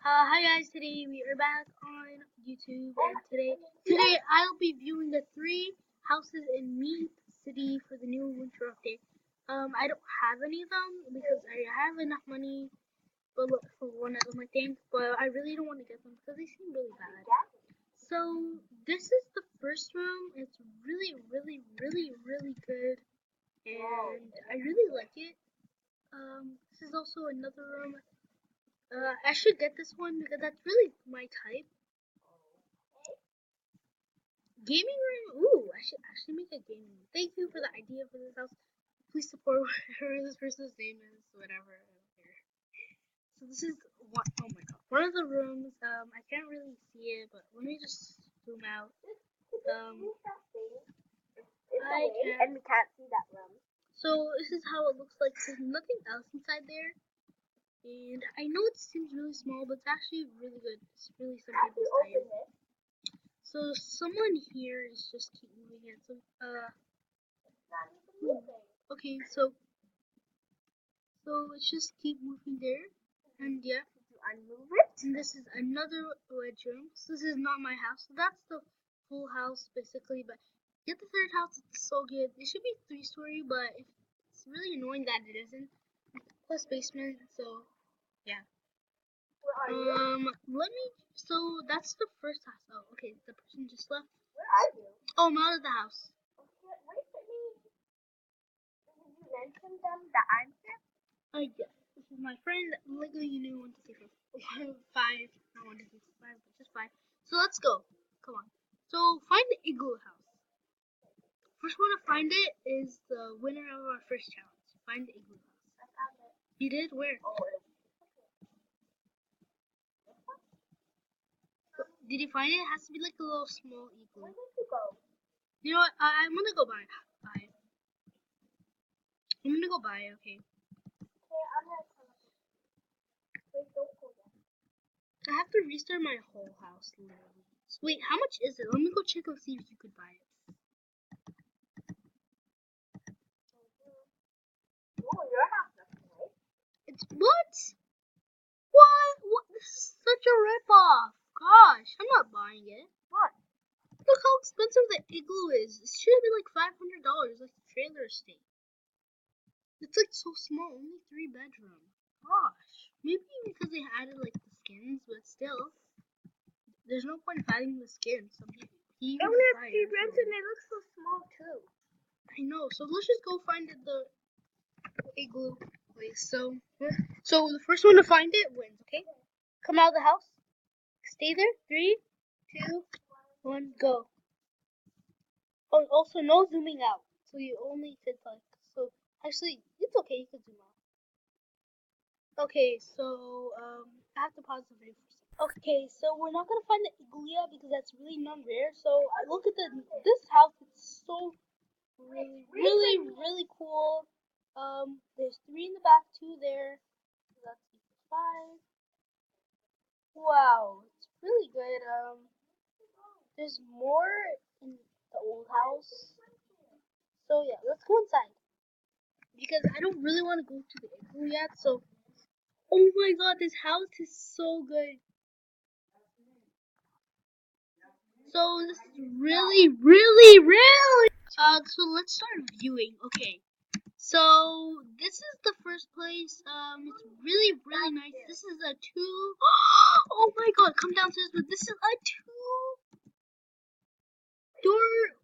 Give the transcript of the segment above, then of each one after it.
Hi guys, today we are back on YouTube and today I'll be viewing the three houses in Meep City for the new winter update. I don't have any of them because I have enough money for one of them I think, but I really don't want to get them because they seem really bad. So this is the first room. It's really good and I really like it. This is also another room. I should get this one because that's really my type. Gaming room? Ooh, I should actually make a gaming room. Thank you for the idea for this house. Please support whatever this person's name is, whatever. I don't care. So this is one. Oh my god, one of the rooms. I can't really see it, but let me just zoom out. I can. And we can't see that room. So this is how it looks like. There's nothing else inside there. And I know it seems really small, but it's actually really good. It's really some people's type. So someone here is just keep moving it. So okay, so let's just keep moving there, and yeah. Unmove it. And this is another bedroom. So this is not my house. So that's the full house basically. But get the third house. It's so good. It should be 3-story, but it's really annoying that it isn't. Plus basement. So yeah. Let me. So that's the first house. Oh, okay. The person just left. Where are you? Oh, I'm out of the house. Okay, wait for me. Did you mention them? The answer? Yes. This is my friend. Legally, you knew 1, 2, 3, 4, 5. Not 1, 2, 3, 4, 5, but just 5. So let's go. Come on. So find the igloo house. First one to find it is the winner of our first challenge. Find the igloo house. I found it. You did? Where? Oh, Did you find it? It has to be like a little small igloo. where did you go? You know what? I'm gonna go buy it. I'm gonna go buy it. Okay. Okay, I'm gonna come up. Wait, don't go yet. I have to restart my whole house literally. So wait, how much is it? Let me go check and see if you could buy it. Oh, your house looks nice. It's what? What? This is such a ripoff. Gosh, I'm not buying it. What? Look how expensive the igloo is. It should be like $500, like the trailer estate. It's like so small, only 3 bedroom. Gosh, maybe because they added like the skins, but still, there's no point in adding the skins. Some people. Only have 3 rooms and they look so small too. I know. So let's just go find the igloo place. So the first one to find it wins. Okay. Come out of the house. Stay there. 3, 2, 1, go. Oh, also no zooming out. So you only could like. So actually, it's okay. You can zoom out. Okay. So I have to pause the video for a second. Okay. So we're not gonna find the igloo yet because that's really non-rare. So I look at this house. It's so really cool. There's 3 in the back, 2 there. So that's 5. Wow, it's really good. There's more in the old house. So yeah, let's go inside because I don't really want to go to the igloo yet. So, oh my god, this house is so good. So this is really. So let's start viewing. Okay. So this is the first place. It's really nice. This is a 2. Oh my god, come downstairs. But this is a 2-door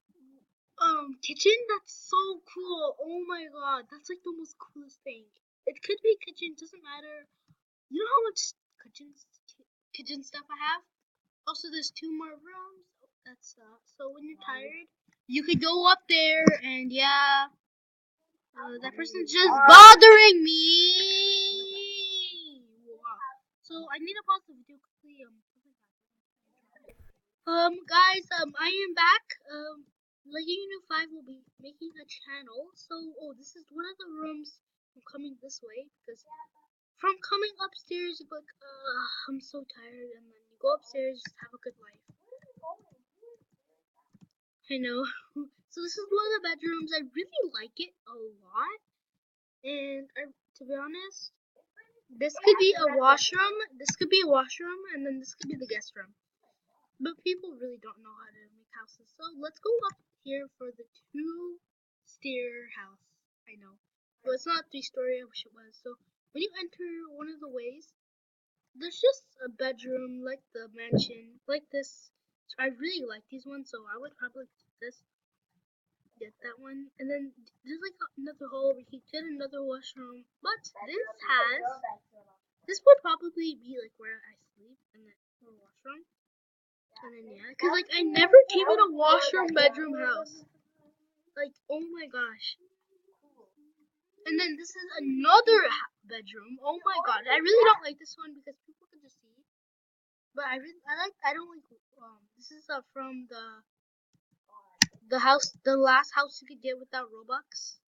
kitchen. That's so cool. Oh my god, that's like the most coolest thing. It could be a kitchen, doesn't matter. You know how much kitchen stuff I have. Also, there's 2 more rooms. That's so when you're tired, you could go up there and yeah. That person's just bothering me. Wow. So I need to pause the video quickly. Guys, I am back. Legend New 5 will be making a channel. So, this is one of the rooms. I'm coming this way because from coming upstairs, you're like, I'm so tired, and then you go upstairs, just have a good life. I know. So this is one of the bedrooms. I really like it a lot. And to be honest, This could be a washroom. This could be a washroom, and then this could be the guest room. But people really don't know how to make houses, so let's go up here for the two-stair house. I know, but it's not three-story. I wish it was. So when you enter one of the ways, there's just a bedroom like the mansion, like this. So I really like these ones, so I would probably get that one. And then there's like another hole where you get another washroom. But this would probably be like where I sleep in the washroom. And then yeah, cause like I never came in a washroom bedroom house. Like oh my gosh. And then this is another bedroom. Oh my god, I really don't like this one because people can just see. But I don't like. This is from the house, the last house you could get without Robux.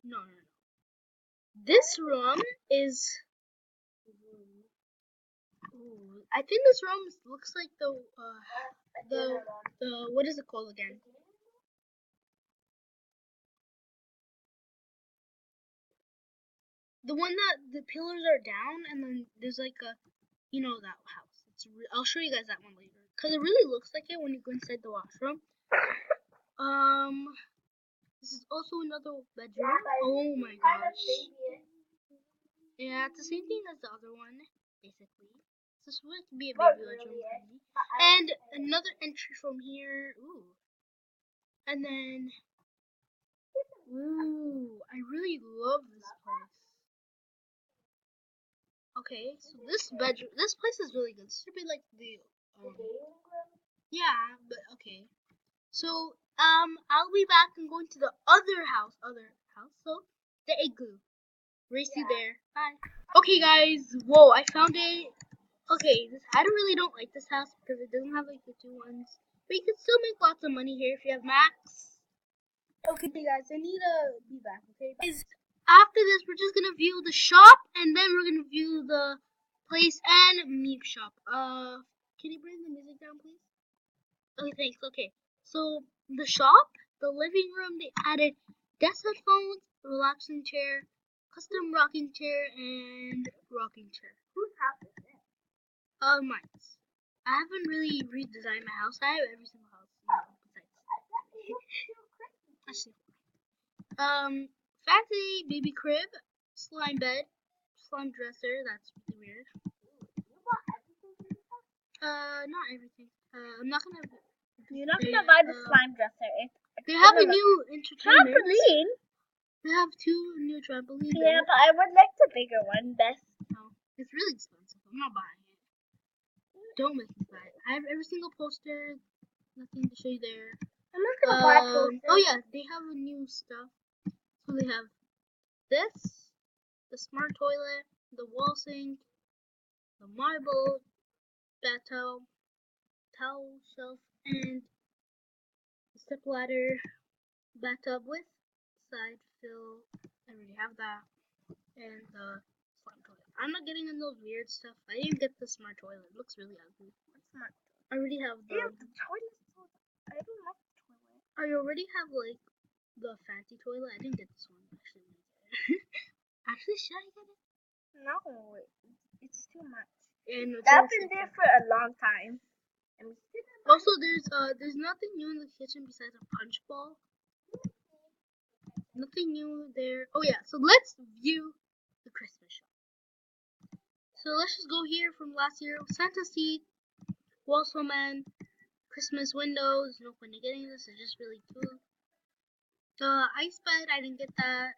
No. This room is. Ooh, I think this room looks like the what is it called again? The one that the pillars are down and then there's like a, that house. I'll show you guys that one later because it really looks like it when you go inside the washroom. This is also another bedroom. Oh my gosh. Yeah, it's the same thing as the other one, basically. This would be a baby bedroom for me. And another entry from here. Ooh. And then, ooh, I really love this place. Okay, so this place is really good. This should be like the, yeah, but okay. So, I'll be back and going to the other house. So, the igloo. Race you there. Bye. Okay, guys. Whoa, I found it. Okay, I really don't like this house because it doesn't have like the two ones. But you can still make lots of money here if you have max. Okay, guys, I need to be back. Okay, guys. After this, we're just gonna view the shop and then we're gonna view the place and meep shop. Can you bring the music down, please? Okay, thanks. Okay, so the shop, the living room, they added desk headphones, relaxing chair, custom rocking chair, and rocking chair. Whose house is this? Mine's. I haven't really redesigned my house. I have every single house, besides. Fancy baby crib, slime bed, slime dresser. That's really weird. You bought everything in this house? Not everything. I'm not gonna. You're not gonna buy the slime dresser. They have a new entertainment. Trampoline? They have two new trampolines. Yeah, but I would like the bigger one best. No, it's really expensive. I'm not buying it. Don't make me buy it. I have every single poster. Nothing to show you there. I'm not gonna buy posters. Oh yeah, they have a new stuff. So they have this, the smart toilet, the wall sink, the marble bathtub, towel shelf, and the step ladder bathtub with side fill. I already have that. And the slime toilet. I'm not getting in those weird stuff. I didn't get the smart toilet. It looks really ugly. What's smart? I already have the. Ew, the toilet. I don't like the toilet. I already have like the fancy toilet. I didn't get this one actually. Actually, should I get it? No, it's too much. And That's been there for a long time. Also, there's nothing new in the kitchen besides a punch bowl. Nothing new there. Oh yeah, so let's view the Christmas shop. So let's just go here from last year. Santa seat, wall snowman, Christmas windows. No point in getting this. It's just really cool. The ice bed, I didn't get that.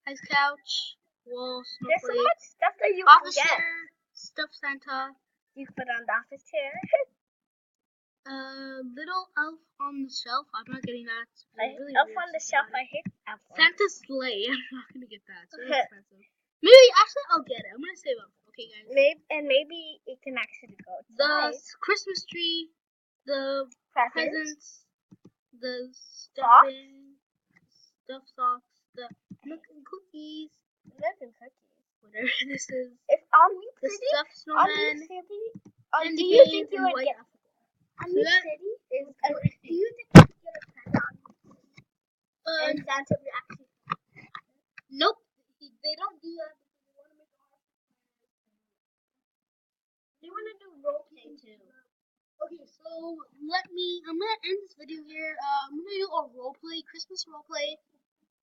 Ice couch, wall snowflake. There's so much stuff that you office can get. chair, stuffed Santa. You put on the office chair. Little elf on the shelf. I'm not getting that. Really elf on the shelf. I hate elf. Santa's sleigh. I'm not gonna get that. It's really expensive. Maybe actually I'll get it. I'm gonna save up. Okay, guys. Maybe it can actually go. The Christmas tree, the presents, the stuffed socks, the milk and cookies. Milk and cookies. Whatever this is. If on me the stuffed snowman. And do you think you would get? On me city is. Do you think you would get a pen on? And Santa will actually. Nope. They don't do that because they want to make it hard. They want to do role play too. Okay, so I'm gonna end this video here. I'm gonna do a roleplay, Christmas roleplay.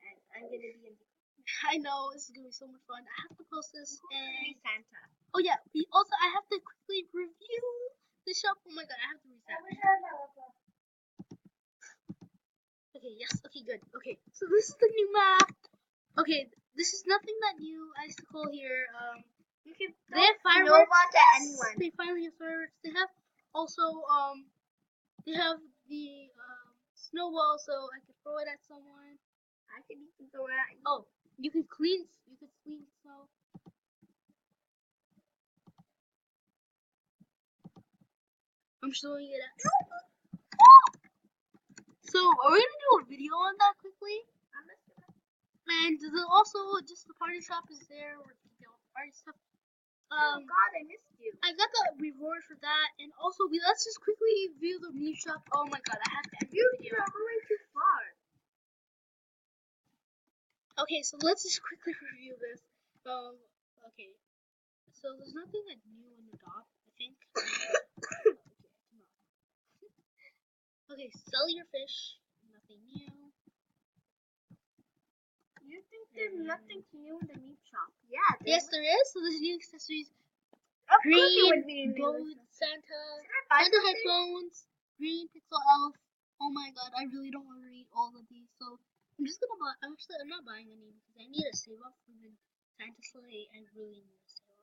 And I'm gonna be in the I know this is gonna be so much fun. I have to post this and Santa. oh yeah, I have to quickly review the shop. Oh my god, I have to reset. Okay, yes, okay, good. Okay, so this is the new map. Okay, this is nothing that new. I used to call here. You can They have fireworks. snowballs at anyone. They finally have fireworks. They have also they have the snowball, so I could throw it at someone. I can even throw it at you. Oh, you could clean snow. I'm showing it at. So are we gonna do a video on that quickly? And also just the party shop is there with the party stuff. Oh God, I missed you. I got the reward for that, and also let's just quickly view the meep shop. Oh my god, I have to end the video. You're going too far. Okay, so let's just quickly review this. Okay, so there's nothing like new in the dock, I think. Okay, sell your fish. Nothing new. You think there's nothing new in the meat shop? Yeah. Yes, there is. So there's new accessories. Of course Green it would be new. boat, Santa buy something? headphones, green pixel elf. Oh my god, I really don't want to read all of these, so I'm just gonna buy. Actually, I'm not buying any because I need to save up for the Santa sleigh. I really need to save up.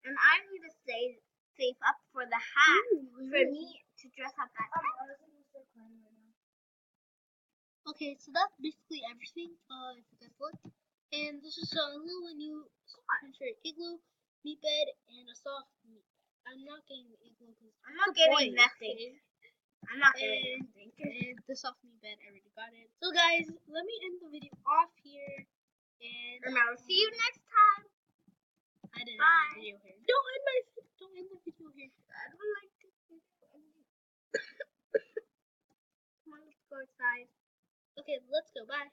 And I need to save up for the hat Ooh, for me to dress up as. Okay, so that's basically everything. If you guys look, and this is a little new igloo, meat bed, and a soft meat bed. I'm not getting the igloo because I'm not getting nothing. Okay? I'm not getting anything. And the soft meat bed, I already got it. So guys, let me end the video off here. And Remember, see you next time. I didn't Bye. end the video here. Don't end the video here. I don't like to see ending. Come on, let's go outside. Okay, let's go. Bye.